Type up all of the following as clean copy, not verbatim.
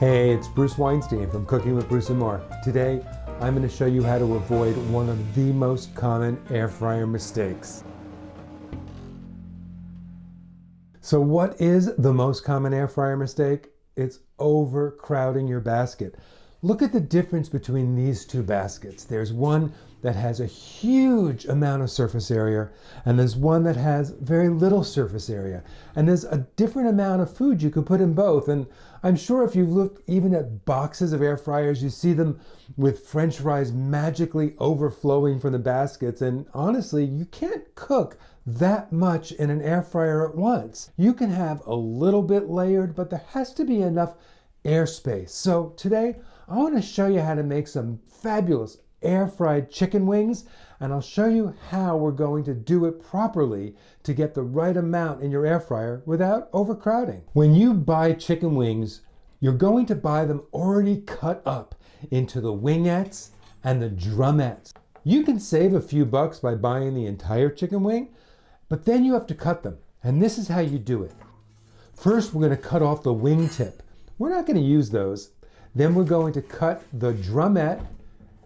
Hey, it's Bruce Weinstein from Cooking with Bruce and Mark. Today, I'm going to show you how to avoid one of the most common air fryer mistakes. So what is the most common air fryer mistake? It's overcrowding your basket. Look at the difference between these two baskets. There's one that has a huge amount of surface area, and there's one that has very little surface area. And there's a different amount of food you could put in both. And I'm sure if you've looked even at boxes of air fryers, you see them with French fries magically overflowing from the baskets. And honestly, you can't cook that much in an air fryer at once. You can have a little bit layered, but there has to be enough airspace. So today, I want to show you how to make some fabulous air fried chicken wings, and I'll show you how we're going to do it properly to get the right amount in your air fryer without overcrowding. When you buy chicken wings, you're going to buy them already cut up into the wingettes and the drumettes. You can save a few bucks by buying the entire chicken wing, but then you have to cut them, and this is how you do it. First, we're going to cut off the wing tip. We're not going to use those. Then we're going to cut the drumette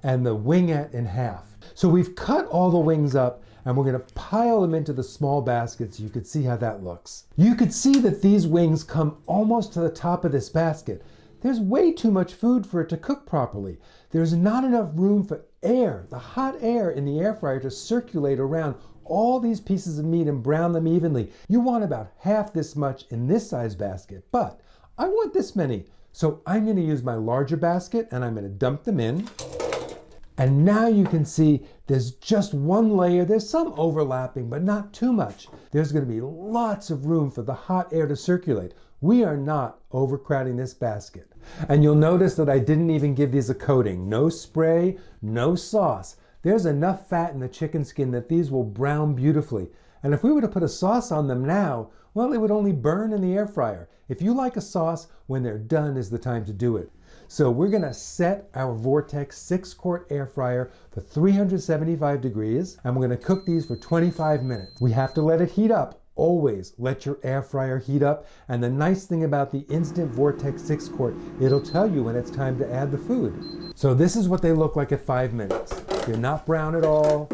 and the wingette in half. So we've cut all the wings up, and we're going to pile them into the small basket so you can see how that looks. You could see that these wings come almost to the top of this basket. There's way too much food for it to cook properly. There's not enough room for air, the hot air in the air fryer, to circulate around all these pieces of meat and brown them evenly. You want about half this much in this size basket, but I want this many. So I'm going to use my larger basket, and I'm going to dump them in. And now you can see there's just one layer. There's some overlapping, but not too much. There's going to be lots of room for the hot air to circulate. We are not overcrowding this basket. And you'll notice that I didn't even give these a coating. No spray, no sauce. There's enough fat in the chicken skin that these will brown beautifully. And if we were to put a sauce on them now, well, it would only burn in the air fryer. If you like a sauce, when they're done is the time to do it. So we're going to set our Vortex 6-quart air fryer for 375 degrees, and we're going to cook these for 25 minutes. We have to let it heat up. Always let your air fryer heat up. And the nice thing about the Instant Vortex 6-quart, it'll tell you when it's time to add the food. So this is what they look like at 5 minutes. They're not brown at all.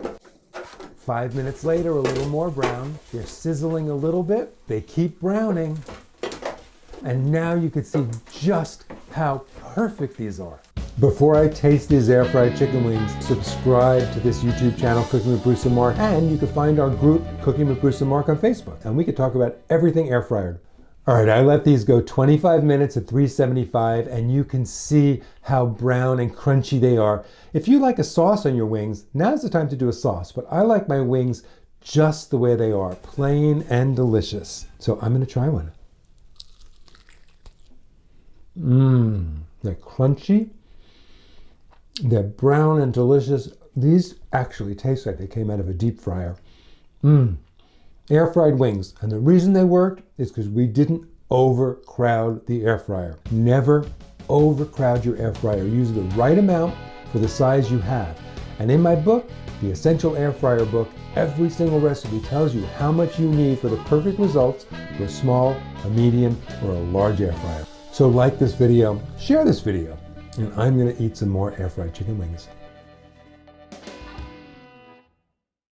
5 minutes later, a little more brown. They're sizzling a little bit. They keep browning. And now you can see just how perfect these are. Before I taste these air fried chicken wings, subscribe to this YouTube channel, Cooking with Bruce and Mark, and you can find our group, Cooking with Bruce and Mark, on Facebook, and we can talk about everything air fryer. All right, I let these go 25 minutes at 375, and you can see how brown and crunchy they are. If you like a sauce on your wings, now's the time to do a sauce, but I like my wings just the way they are, plain and delicious. So I'm gonna try one. They're crunchy, they're brown and delicious. These actually taste like they came out of a deep fryer. Air fried wings, and the reason they worked is because we didn't overcrowd the air fryer. Never overcrowd your air fryer. Use the right amount for the size you have. And in my book, the Essential Air Fryer book, every single recipe tells you how much you need for the perfect results for a small, a medium, or a large air fryer. So like this video, share this video, and I'm going to eat some more air fried chicken wings.